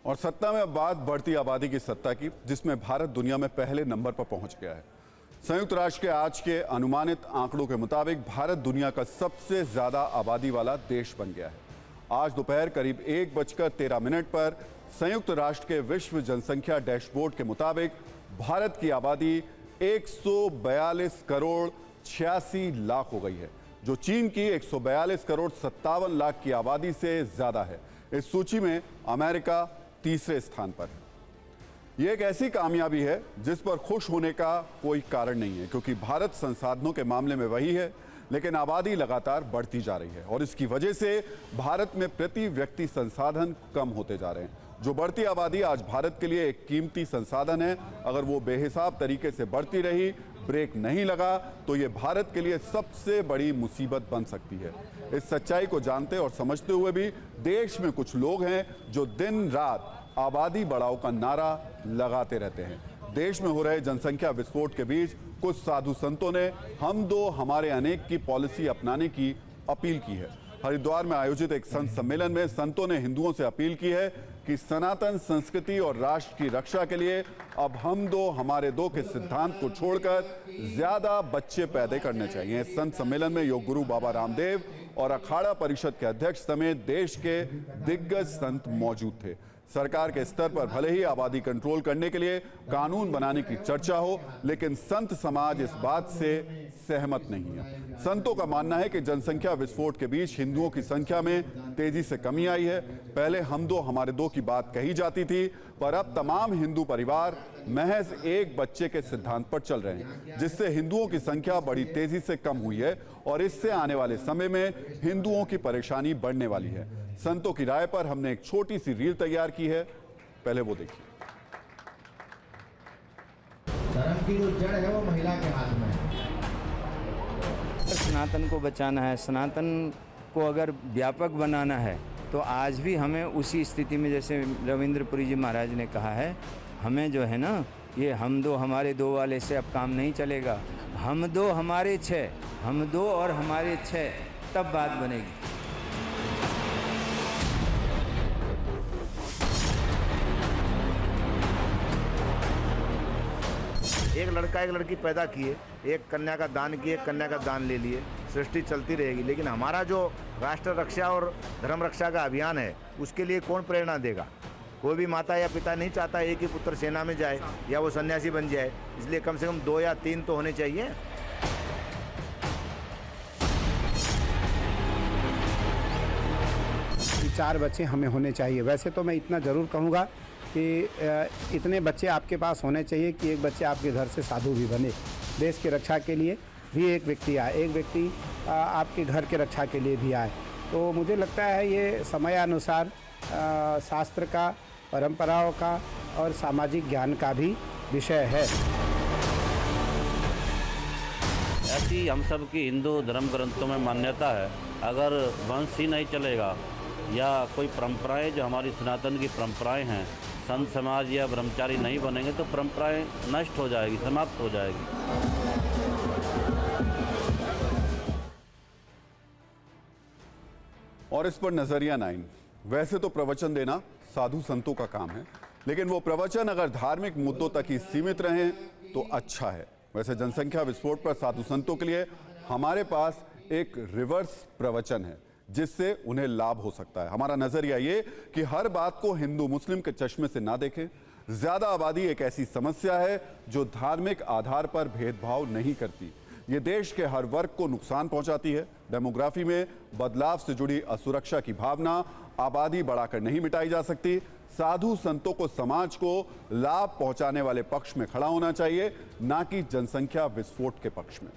और सत्ता में अब बात बढ़ती आबादी की सत्ता की, जिसमें भारत दुनिया में पहले नंबर पर पहुंच गया है। संयुक्त राष्ट्र के आज के अनुमानित आंकड़ों के मुताबिक भारत दुनिया का सबसे ज्यादा आबादी वाला देश बन गया है। आज दोपहर करीब 1:13 पर संयुक्त राष्ट्र के विश्व जनसंख्या डैशबोर्ड के मुताबिक भारत की आबादी 142 करोड़ 86 लाख हो गई है, जो चीन की 142 करोड़ 57 लाख की आबादी से ज्यादा है। इस सूची में अमेरिका तीसरे स्थान पर है। यह एक ऐसी कामयाबी है जिस पर खुश होने का कोई कारण नहीं है, क्योंकि भारत संसाधनों के मामले में वही है, लेकिन आबादी लगातार बढ़ती जा रही है और इसकी वजह से भारत में प्रति व्यक्ति संसाधन कम होते जा रहे हैं। जो बढ़ती आबादी आज भारत के लिए एक कीमती संसाधन है, अगर वो बेहिसाब तरीके से बढ़ती रही, ब्रेक नहीं लगा, तो ये भारत के लिए सबसे बड़ी मुसीबत बन सकती है। इस सच्चाई को जानते और समझते हुए भी देश में कुछ लोग हैं जो दिन रात आबादी बढ़ाओ का नारा लगाते रहते हैं। देश में हो रहे जनसंख्या विस्फोट के बीच कुछ साधु संतों ने हम दो हमारे अनेक की पॉलिसी अपनाने की अपील की है। हरिद्वार में आयोजित एक संत सम्मेलन में संतों ने हिंदुओं से अपील की है कि सनातन संस्कृति और राष्ट्र की रक्षा के लिए अब हम दो हमारे दो के सिद्धांत को छोड़कर ज्यादा बच्चे पैदा करने चाहिए। इस संत सम्मेलन में योग गुरु बाबा रामदेव और अखाड़ा परिषद के अध्यक्ष समेत देश के दिग्गज संत मौजूद थे। सरकार के स्तर पर भले ही आबादी कंट्रोल करने के लिए कानून बनाने की चर्चा हो, लेकिन संत समाज इस बात से सहमत नहीं है। संतों का मानना है कि जनसंख्या विस्फोट के बीच हिंदुओं की संख्या में तेजी से कमी आई है। पहले हम दो हमारे दो की बात कही जाती थी, पर अब तमाम हिंदू परिवार महज एक बच्चे के सिद्धांत पर चल रहे हैं, जिससे हिंदुओं की संख्या बड़ी तेजी से कम हुई है और इससे आने वाले समय में हिंदुओं की परेशानी बढ़ने वाली है। संतों की राय पर हमने एक छोटी सी रील तैयार की है, पहले वो देखिए। धर्म की जो जड़ है वो महिला के हाथ में है। सनातन को बचाना है, सनातन को अगर व्यापक बनाना है तो आज भी हमें उसी स्थिति में, जैसे रविंद्रपुरी जी महाराज ने कहा है, हमें जो है ना, ये हम दो हमारे दो वाले से अब काम नहीं चलेगा। हम दो हमारे छः, हम दो और हमारे छः, तब बात बनेगी। एक लड़का एक लड़की पैदा किए, एक कन्या का दान किए, कन्या का दान ले लिए, सृष्टि चलती रहेगी। लेकिन हमारा जो राष्ट्र रक्षा और धर्म रक्षा का अभियान है, उसके लिए कौन प्रेरणा देगा? कोई भी माता या पिता नहीं चाहता एक ही पुत्र सेना में जाए या वो सन्यासी बन जाए। इसलिए कम से कम 2 या 3 तो होने चाहिए। 4 बच्चे हमें होने चाहिए। वैसे तो मैं इतना ज़रूर कहूँगा कि इतने बच्चे आपके पास होने चाहिए कि एक बच्चे आपके घर से साधु भी बने। देश की रक्षा के लिए भी एक व्यक्ति आए, एक व्यक्ति आपके घर के रक्षा के लिए भी आए। तो मुझे लगता है ये समयानुसार शास्त्र का, परंपराओं का और सामाजिक ज्ञान का भी विषय है। ऐसी हम सब की हिंदू धर्म ग्रंथों में मान्यता है, अगर वंश ही नहीं चलेगा या कोई परंपराएं जो हमारी सनातन की परंपराएं हैं, संत समाज या ब्रह्मचारी नहीं बनेंगे तो परंपराएं नष्ट हो जाएगी, समाप्त हो जाएगी। और इस पर नजरिया 9। वैसे तो प्रवचन देना साधु संतों का काम है, लेकिन वो प्रवचन अगर धार्मिक मुद्दों तक ही सीमित रहें तो अच्छा है। वैसे जनसंख्या विस्फोट पर साधु संतों के लिए हमारे पास एक रिवर्स प्रवचन है, जिससे उन्हें लाभ हो सकता है। हमारा नजरिया ये कि हर बात को हिंदू मुस्लिम के चश्मे से ना देखें। ज्यादा आबादी एक ऐसी समस्या है जो धार्मिक आधार पर भेदभाव नहीं करती। ये देश के हर वर्ग को नुकसान पहुंचाती है। डेमोग्राफी में बदलाव से जुड़ी असुरक्षा की भावना आबादी बढ़ाकर नहीं मिटाई जा सकती। साधु संतों को समाज को लाभ पहुंचाने वाले पक्ष में खड़ा होना चाहिए, ना कि जनसंख्या विस्फोट के पक्ष में।